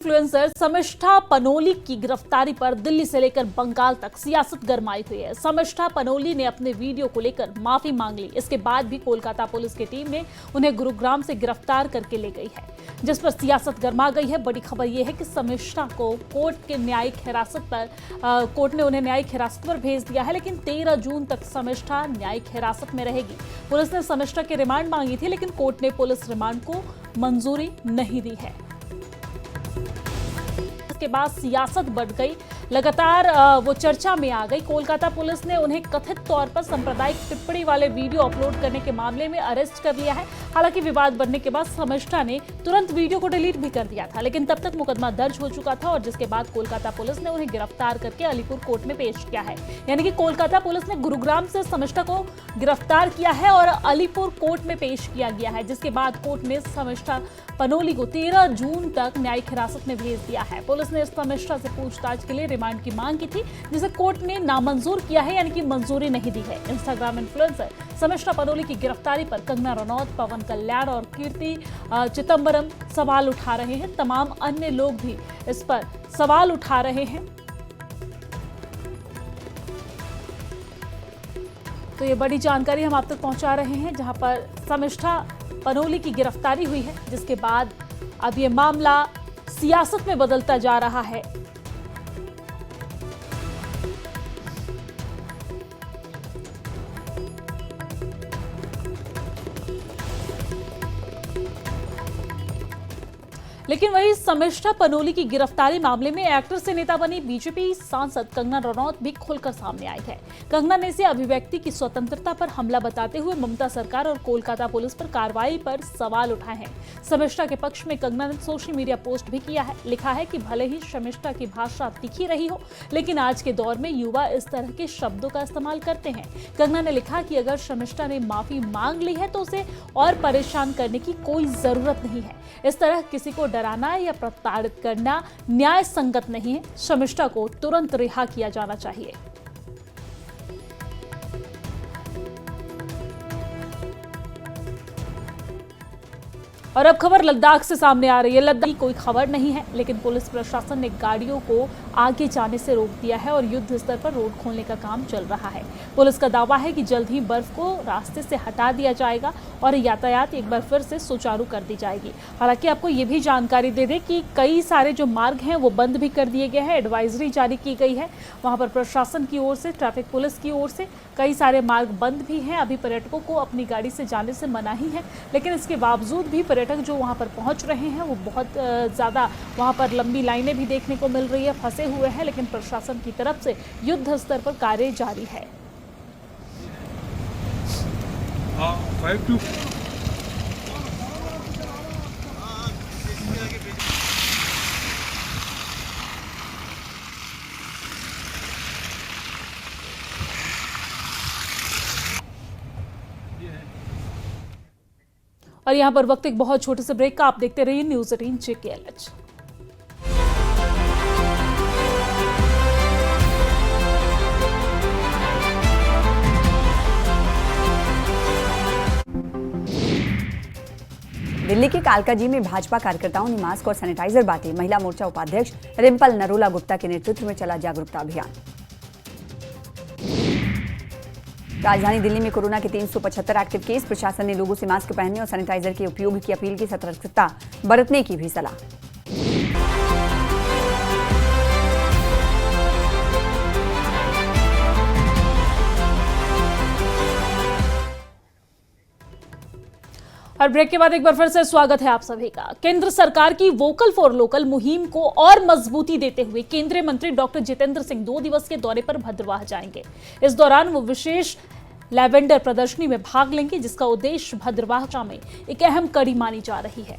Influencer Sharmishtha Panoli की गिरफ्तारी पर दिल्ली से लेकर बंगाल तक सियासत गरमाई हुई है। शमिष्ठा पनोली ने अपने वीडियो को लेकर माफी मांग ली। इसके बाद भी कोलकाता पुलिस की टीम ने उन्हें गुरुग्राम से गिरफ्तार करके ले गई है, जिस पर सियासत गरमा गई है। बड़ी खबर यह है कि शमिष्ठा को कोर्ट ने उन्हें न्यायिक हिरासत पर भेज दिया है, लेकिन 13 जून तक शमिष्ठा न्यायिक हिरासत में रहेगी। पुलिस ने शमिष्ठा की रिमांड मांगी थी, लेकिन कोर्ट ने पुलिस रिमांड को मंजूरी नहीं दी है। के बाद सियासत बढ़ गई, लगातार वो चर्चा में आ गई। कोलकाता पुलिस ने उन्हें कथित तौर पर सांप्रदायिक टिप्पणी वाले वीडियो अपलोड करने के मामले में अरेस्ट कर लिया है। हालांकि विवाद बढ़ने के बाद शमिष्ठा ने तुरंत वीडियो को डिलीट भी कर दिया था, लेकिन तब तक मुकदमा दर्ज हो चुका था, और जिसके बाद कोलकाता पुलिस ने उन्हें गिरफ्तार करके अलीपुर कोर्ट में पेश किया है। यानी कि कोलकाता पुलिस ने गुरुग्राम से शमिष्ठा को गिरफ्तार किया है और अलीपुर कोर्ट में पेश किया गया है, जिसके बाद कोर्ट ने शमिष्ठा पनोली को 13 जून तक न्यायिक हिरासत में भेज दिया है। पुलिस ने शमिष्ठा से पूछताछ के लिए रिमांड की मांग की थी, जिसे कोर्ट ने नामंजूर किया है, यानी कि मंजूरी नहीं दी है। इंस्टाग्राम इन्फ्लुएंसर शमिष्ठा पनोली की गिरफ्तारी पर कंगना रनौत, पवन कल्याण और कीर्ति चिदम्बरम सवाल उठा रहे हैं। तमाम अन्य लोग भी इस पर सवाल उठा रहे हैं। तो ये बड़ी जानकारी हम आप तक पहुंचा रहे हैं, जहां पर शमिष्ठा पनोली की गिरफ्तारी हुई है, जिसके बाद अब ये मामला सियासत में बदलता जा रहा है। लेकिन वही शमिष्ठा पनोली की गिरफ्तारी मामले में एक्टर से नेता बनी बीजेपी सांसद कंगना रनौत भी खुलकर सामने आई है। कंगना ने इसे अभिव्यक्ति की स्वतंत्रता पर हमला बताते हुए ममता सरकार और कोलकाता पुलिस पर कार्रवाई पर सवाल उठाए हैं। शमिष्ठा के पक्ष में कंगना ने सोशल मीडिया पोस्ट भी किया है। लिखा है कि भले ही शमिष्ठा की भाषा तीखी रही हो, लेकिन आज के दौर में युवा इस तरह के शब्दों का इस्तेमाल करते हैं। कंगना ने लिखा कि अगर शमिष्ठा ने माफी मांग ली है तो उसे और परेशान करने की कोई जरूरत नहीं है। इस तरह किसी को डराना या प्रताड़ित करना न्याय संगत नहीं है। शमिष्ठा को तुरंत रिहा किया जाना चाहिए। और अब खबर लद्दाख से सामने आ रही है। लद्दाख की कोई खबर नहीं है, लेकिन पुलिस प्रशासन ने गाड़ियों को आगे जाने से रोक दिया है और युद्ध स्तर पर रोड खोलने का काम चल रहा है। पुलिस का दावा है कि जल्द ही बर्फ को रास्ते से हटा दिया जाएगा और यातायात एक बार फिर से सुचारू कर दी जाएगी। हालांकि आपको ये भी जानकारी दे दें कि कई सारे जो मार्ग हैं वो बंद भी कर दिए गए हैं। एडवाइजरी जारी की गई है वहां पर प्रशासन की ओर से, ट्रैफिक पुलिस की ओर से। कई सारे मार्ग बंद भी हैं। अभी पर्यटकों को अपनी गाड़ी से जाने से मनाही है, लेकिन इसके बावजूद भी पर्यटक जो वहां पर पहुंच रहे हैं वो बहुत ज्यादा, वहां पर लंबी लाइनें भी देखने को मिल रही है, फंसे हुए हैं। लेकिन प्रशासन की तरफ से युद्ध स्तर पर कार्य जारी है। और यहां पर वक्त एक बहुत छोटे से ब्रेक का। आप देखते रहिए न्यूज़ 18 JKLH। दिल्ली के कालकाजी में भाजपा कार्यकर्ताओं ने मास्क और सैनिटाइजर बांटे। महिला मोर्चा उपाध्यक्ष रिंपल नरोला गुप्ता के नेतृत्व में चला जागरूकता अभियान। राजधानी दिल्ली में कोरोना के 375 एक्टिव केस। प्रशासन ने लोगों से मास्क पहनने और सैनिटाइजर के उपयोग की अपील की, सतर्कता बरतने की भी सलाह। और ब्रेक के बाद एक बार फिर से स्वागत है आप सभी का। केंद्र सरकार की वोकल फॉर लोकल मुहिम को और मजबूती देते हुए केंद्रीय मंत्री डॉक्टर जितेंद्र सिंह 2 दिवस के दौरे पर भद्रवाह जाएंगे। इस दौरान वो विशेष लैवेंडर प्रदर्शनी में भाग लेंगे, जिसका उद्देश्य भद्रवाह में एक अहम कड़ी मानी जा रही है।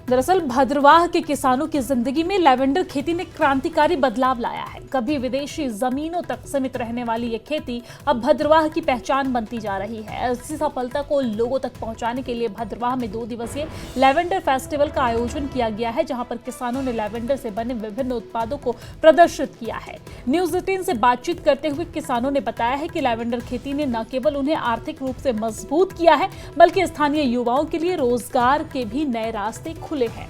दरअसल भद्रवाह के किसानों की जिंदगी में लेवेंडर खेती ने क्रांतिकारी बदलाव लाया है। कभी विदेशी जमीनों तक सीमित रहने वाली ये खेती अब भद्रवाह की पहचान बनती जा रही है। इसी सफलता को लोगों तक पहुंचाने के लिए भद्रवाह में 2 दिवसीय लेवेंडर फेस्टिवल का आयोजन किया गया है, जहां पर किसानों ने लेवेंडर से बने विभिन्न उत्पादों को प्रदर्शित किया है। न्यूज 18 से बातचीत करते हुए किसानों ने बताया है कि लेवेंडर खेती ने न केवल उन्हें आर्थिक रूप से मजबूत किया है, बल्कि स्थानीय युवाओं के लिए रोजगार के भी नए रास्ते खुले हैं।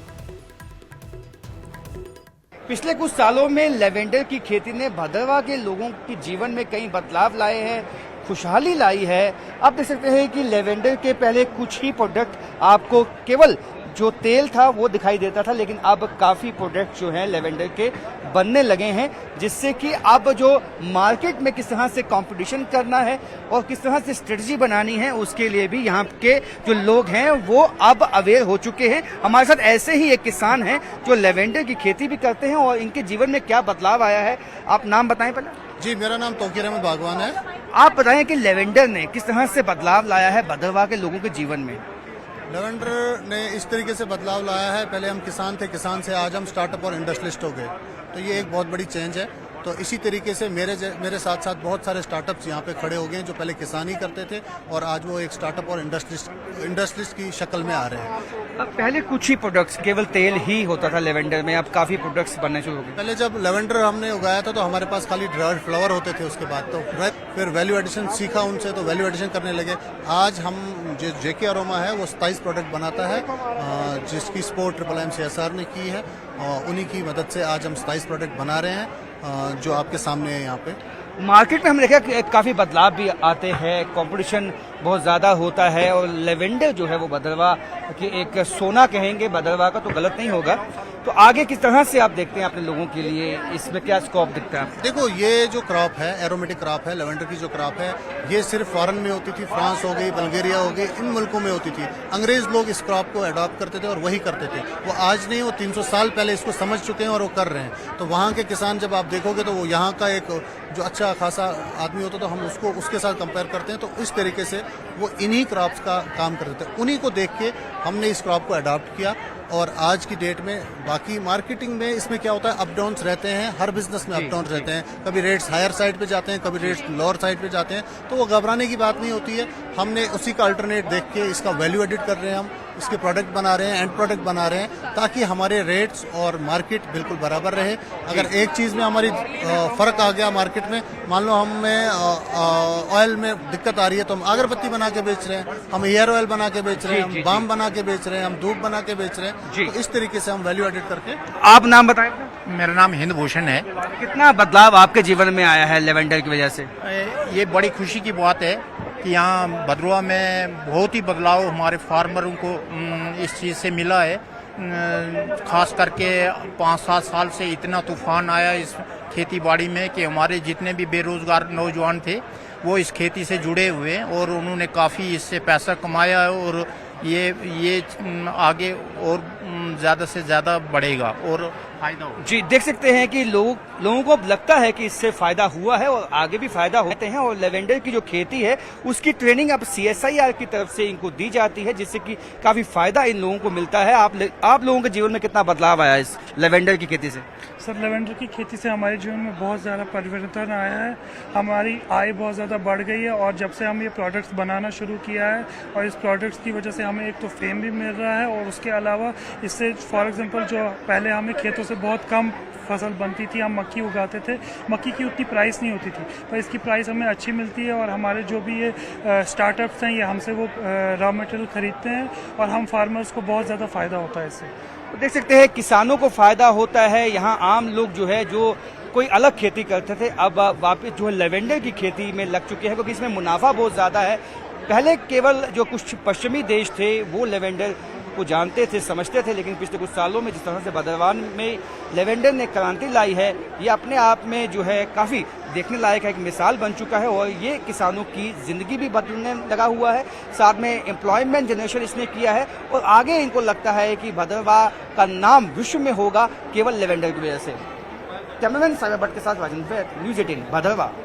पिछले कुछ सालों में लेवेंडर की खेती ने भद्रवाह के लोगों के जीवन में कई बदलाव लाए हैं, खुशहाली लाई है। आप देख सकते हैं कि लेवेंडर के पहले कुछ ही प्रोडक्ट आपको केवल जो तेल था वो दिखाई देता था, लेकिन अब काफी प्रोडक्ट जो हैं लेवेंडर के बनने लगे हैं, जिससे कि अब जो मार्केट में किस तरह से कंपटीशन करना है और किस तरह से स्ट्रेटजी बनानी है, उसके लिए भी यहाँ के जो लोग हैं वो अब अवेयर हो चुके हैं। हमारे साथ ऐसे ही एक किसान हैं जो लेवेंडर की खेती भी करते हैं और इनके जीवन में क्या बदलाव आया है। आप नाम बताएं पहले। जी, मेरा नाम तौकीर अहमद बागवान है। आप बताएं कि लेवेंडर ने किस तरह से बदलाव लाया है भद्रवाह के लोगों के जीवन में। लेवेंडर ने इस तरीके से बदलाव लाया है, पहले हम किसान थे, किसान से आज हम स्टार्टअप और इंडस्ट्रियलिस्ट हो गए, तो ये एक बहुत बड़ी चेंज है। तो इसी तरीके से मेरे साथ साथ बहुत सारे स्टार्टअप्स यहाँ पे खड़े हो गए हैं जो पहले किसान ही करते थे और आज वो एक स्टार्टअप और इंडस्ट्रियलिस्ट की शक्ल में आ रहे हैं। अब पहले कुछ ही प्रोडक्ट्स केवल तेल ही होता था लेवेंडर में, अब काफी प्रोडक्ट्स बनने शुरू हो गए। पहले जब लेवेंडर हमने उगाया था तो हमारे पास खाली ड्राइड फ्लावर होते थे, उसके बाद तो फिर वैल्यू एडिशन सीखा उनसे, तो वैल्यू एडिशन करने लगे। आज हम जो जेके अरोमा है वो 27 प्रोडक्ट बनाता है, जिसकी सपोर्ट ट्रिपल CSR ने की है, और उन्हीं की मदद से आज हम 27 प्रोडक्ट बना रहे हैं जो आपके सामने है यहाँ पे। मार्केट में हम देखा कि काफी बदलाव भी आते हैं, कंपटीशन बहुत ज्यादा होता है और लेवेंडर जो है वो भद्रवाह की एक सोना कहेंगे भद्रवाह का, तो गलत नहीं होगा। तो आगे किस तरह से आप देखते हैं अपने लोगों के लिए, इसमें क्या स्कोप दिखता है? देखो, ये जो क्रॉप है, एरोमेटिक क्रॉप है, लेवेंडर की जो क्रॉप है, ये सिर्फ फॉरेन में होती थी, फ्रांस हो गई, बल्गेरिया हो गई, इन मुल्कों में होती थी। अंग्रेज लोग इस क्रॉप को अडॉप्ट करते थे और वही करते थे। वो आज नहीं, वो 300 साल पहले इसको समझ चुके हैं और वो कर रहे हैं। तो वहाँ के किसान जब आप देखोगे तो वो यहाँ का एक जो अच्छा खासा आदमी होता तो हम उसको उसके साथ कंपेयर करते हैं, तो इस तरीके से वो इन्हीं क्रॉप्स का काम करते थे। उन्हीं को देख के हमने इस क्रॉप को अडॉप्ट किया और आज की डेट में बाकी मार्केटिंग में इसमें क्या होता है, अप डाउन्स रहते हैं, हर बिजनेस में अप डाउन रहते हैं। कभी रेट्स हायर साइड पे जाते हैं, कभी रेट्स लोअर साइड पे जाते हैं, तो वो घबराने की बात नहीं होती है। हमने उसी का अल्टरनेट देख के इसका वैल्यू एडिट कर रहे हैं, हम इसके प्रोडक्ट बना रहे हैं, एंड प्रोडक्ट बना रहे हैं, ताकि हमारे रेट्स और मार्केट बिल्कुल बराबर रहे। अगर एक चीज में हमारी फर्क आ गया मार्केट में, मान लो हमें ऑयल में दिक्कत आ रही है तो हम अगरबत्ती बना के बेच रहे हैं, हम हेयर ऑयल बना के बेच रहे हैं, हम बाम बना के बेच रहे हैं, हम धूप बना के बेच रहे हैं। तो इस तरीके से हम वैल्यू एडिट करके। आप नाम बताएं। मेरा नाम हिंद भूषण है। कितना बदलाव आपके जीवन में आया है लेवेंडर की वजह से? ये बड़ी खुशी की बात है कि यहाँ भद्रवाह में बहुत ही बदलाव हमारे फार्मरों को इस चीज़ से मिला है। खास करके 5-7 साल से इतना तूफान आया इस खेती बाड़ी में कि हमारे जितने भी बेरोजगार नौजवान थे वो इस खेती से जुड़े हुए हैं और उन्होंने काफ़ी इससे पैसा कमाया है और ये आगे और ज़्यादा से ज़्यादा बढ़ेगा और फायदा होगा। जी, देख सकते हैं कि लोगों को अब लगता है कि इससे फायदा हुआ है और आगे भी फायदा होते हैं। और लेवेंडर की जो खेती है उसकी ट्रेनिंग अब CSIR की तरफ से इनको दी जाती है, जिससे कि काफी फायदा इन लोगों को मिलता है। आप लोगों के जीवन में कितना बदलाव आया इस लेवेंडर की खेती से? सर, लेवेंडर की खेती से हमारे जीवन में बहुत ज़्यादा परिवर्तन आया है। हमारी आय बहुत ज़्यादा बढ़ गई है और जब से हम ये प्रोडक्ट्स बनाना शुरू किया है, और इस प्रोडक्ट्स की वजह से हमें एक तो फेम भी मिल रहा है और उसके अलावा इससे फॉर एग्जांपल जो पहले हमें खेतों से बहुत कम फसल बनती थी, हम मक्की उगाते थे, मक्की की उतनी प्राइस नहीं होती थी, पर इसकी प्राइस हमें अच्छी मिलती है और हमारे जो भी ये स्टार्टअप्स हैं ये हमसे वो रॉ मटेरियल खरीदते हैं और हम फार्मर्स को बहुत ज़्यादा फ़ायदा होता है इससे। तो देख सकते हैं किसानों को फायदा होता है। यहाँ आम लोग जो है जो कोई अलग खेती करते थे अब वापस जो है लेवेंडर की खेती में लग चुके हैं, क्योंकि इसमें मुनाफा बहुत ज़्यादा है। पहले केवल जो कुछ पश्चिमी देश थे वो लेवेंडर को जानते थे, समझते थे, लेकिन पिछले कुछ सालों में जिस तरह से भद्रवाह में लेवेंडर ने क्रांति लाई है, ये अपने आप में जो है काफ़ी देखने लायक है, एक मिसाल बन चुका है और ये किसानों की ज़िंदगी भी बदलने लगा हुआ है। साथ में एम्प्लॉयमेंट जनरेशन इसने किया है और आगे इनको लगता है कि भद्रवाह का नाम विश्व में होगा केवल लेवेंडर की वजह से। कैमरामैन सागर भट्ट के साथ राजेंद्र, न्यूज़ 18 भद्रवाह।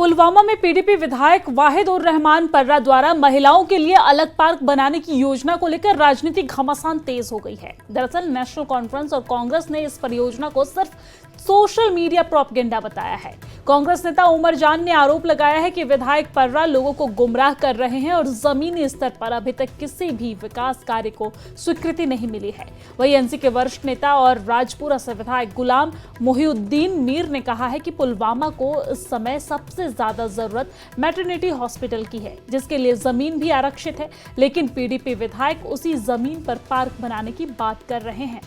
पुलवामा में पीडीपी विधायक वाहिद उर रहमान पर्रा द्वारा महिलाओं के लिए अलग पार्क बनाने की योजना को लेकर राजनीतिक घमासान तेज हो गई है। दरअसल नेशनल कॉन्फ्रेंस और कांग्रेस ने इस परियोजना को सिर्फ सोशल मीडिया प्रोपेगेंडा बताया है। कांग्रेस नेता उमर जान ने आरोप लगाया है कि विधायक पर्रा लोगों को गुमराह कर रहे हैं और जमीनी स्तर पर अभी तक किसी भी विकास कार्य को स्वीकृति नहीं मिली है। वहीं एनसी के वरिष्ठ नेता और राजपुरा से विधायक गुलाम मोहिउद्दीन मीर ने कहा है कि पुलवामा को इस समय सबसे ज्यादा जरूरत मैटरनिटी हॉस्पिटल की है, जिसके लिए जमीन भी आरक्षित है, लेकिन पीडीपी विधायक उसी जमीन पर पार्क बनाने की बात कर रहे हैं।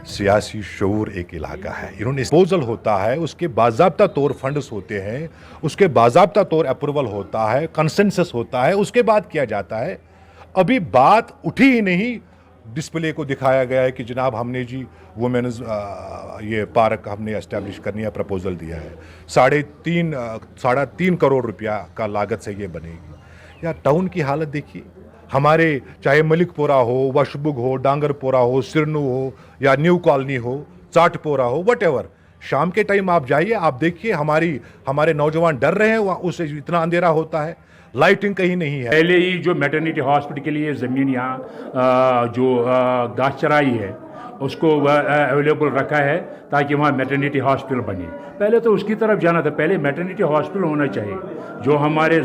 सियासी शऊर एक इलाका है, इन्होंने प्रपोजल होता है, उसके बाज़ाब्ता तौर फंड्स होते हैं, उसके बाज़ाब्ता तौर अप्रूवल होता है, कंसेंसस होता है, उसके बाद किया जाता है। अभी बात उठी ही नहीं, डिस्प्ले को दिखाया गया है कि जनाब हमने जी वुमेन्स ये पार्क हमने एस्टेब्लिश करनी है, प्रपोजल दिया है, 3.5 करोड़ रुपया का लागत से ये बनेगी। यार टाउन की हालत देखिए, हमारे चाहे मलिकपुरा हो, वशबुग हो, डांगरपुरा हो, सिरनू हो या न्यू कॉलोनी हो, चाटपोरा हो, वटेवर, शाम के टाइम आप जाइए, आप देखिए हमारे नौजवान डर रहे हैं, वहाँ उससे इतना अंधेरा होता है, लाइटिंग कहीं नहीं है। पहले ही जो मैटरनिटी हॉस्पिटल के लिए ज़मीन यहाँ जो घास चराई है उसको अवेलेबल रखा है ताकि वहाँ मैटरनिटी हॉस्पिटल बने। पहले तो उसकी तरफ जाना था, पहले मैटरनिटी हॉस्पिटल होना चाहिए, जो हमारे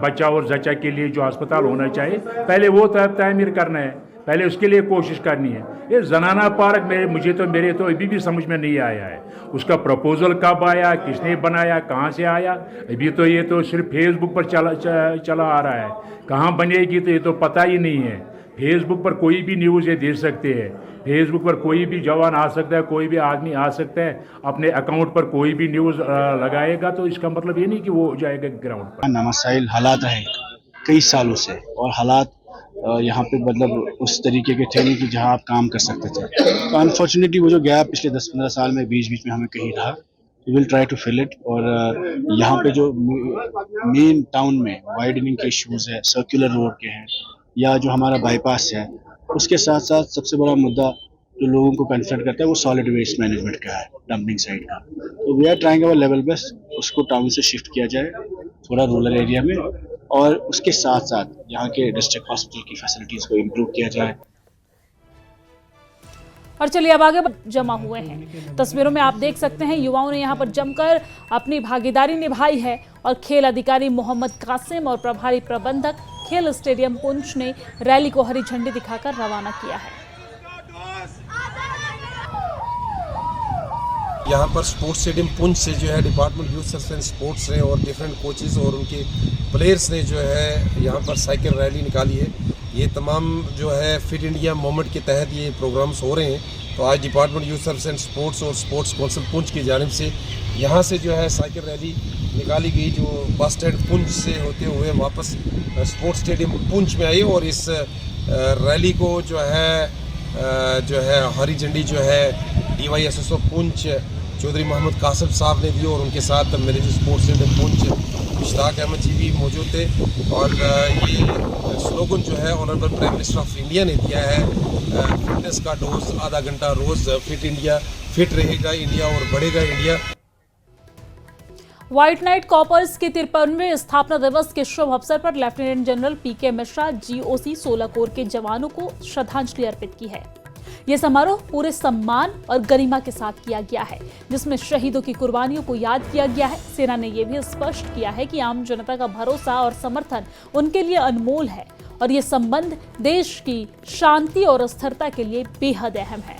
बच्चा और जच्चा के लिए जो अस्पताल होना चाहिए पहले वो तामीर करना है, पहले उसके लिए कोशिश करनी है। ये जनाना पार्क मेरे तो अभी भी समझ में नहीं आया है, उसका प्रपोजल कब आया, किसने बनाया, कहाँ से आया, अभी तो ये तो सिर्फ फेसबुक पर चला आ रहा है, कहाँ बनेगी तो ये तो पता ही नहीं है। फेसबुक पर कोई भी न्यूज़ ये दे सकते हैं, फेसबुक पर कोई भी जवान आ सकता है, कोई भी आदमी आ सकता है, अपने अकाउंट पर कोई भी न्यूज़ लगाएगा, तो इसका मतलब ये नहीं कि वो जाएगा ग्राउंड पर। मसाइल हालात रहे कई सालों से, और हालात यहाँ पे मतलब उस तरीके के थे नहीं कि जहाँ आप काम कर सकते थे। तो अनफॉर्चुनेटली वो जो गैप पिछले 10-15 साल में बीच में हमें कहीं रहा, we will try to fill it. और यहाँ पे जो मेन टाउन में वाइडनिंग के इश्यूज है, सर्कुलर रोड के हैं, या जो हमारा बाईपास है, उसके साथ साथ सबसे बड़ा मुद्दा जो लोगों को कंसर्न करता है वो सॉलिड वेस्ट मैनेजमेंट का है, डंपिंग साइड का। तो we are trying our level best, उसको टाउन से शिफ्ट किया जाए थोड़ा रूरल एरिया में, और उसके साथ साथ यहाँ के डिस्ट्रिक्ट हॉस्पिटल की फैसिलिटीज को इम्प्रूव किया जाए। और चलिए अब आगे जमा हुए हैं, तस्वीरों में आप देख सकते हैं युवाओं ने यहाँ पर जमकर अपनी भागीदारी निभाई है, और खेल अधिकारी मोहम्मद कासिम और प्रभारी प्रबंधक खेल स्टेडियम पुंछ ने रैली को हरी झंडी दिखाकर रवाना किया है। यहाँ पर स्पोर्ट्स स्टेडियम पुंछ से जो है department youth service and sports ने और डिफरेंट कोचेस और उनके प्लेयर्स ने जो है यहाँ पर साइकिल रैली निकाली है। ये तमाम जो है फिट इंडिया मूवमेंट के तहत ये प्रोग्राम्स हो रहे हैं। तो आज department youth service and sports और स्पोर्ट्स काउंसिल पुंछ की जानिब से यहाँ से जो है साइकिल रैली निकाली गई, जो बस स्टैंड पुंछ से होते हुए वापस स्पोर्ट्स स्टेडियम पुंछ में आई। और इस रैली को जो है हरी झंडी जो है DYSSO पुंछ चौधरी मोहम्मद कासिम साहब ने दी, और उनके साथ manager sports stadium Poonch Mushtaq Ahmad ji भी मौजूद थे। और ये स्लोगन जो है honourable prime minister of India ने दिया है, फिटनेस का डोज आधा घंटा रोज, फिट इंडिया, फिट रहेगा इंडिया और बढ़ेगा इंडिया। व्हाइट नाइट कॉपर्स के 53वें स्थापना दिवस के शुभ अवसर पर lieutenant general PK Mishra GOC 16 core के जवानों को श्रद्धांजलि अर्पित की है। यह समारोह पूरे सम्मान और गरिमा के साथ किया गया है, जिसमें शहीदों की कुर्बानियों को याद किया गया है। सेना ने यह भी स्पष्ट किया है कि आम जनता का भरोसा और समर्थन उनके लिए अनमोल है, और ये संबंध देश की शांति और स्थिरता के लिए बेहद अहम है।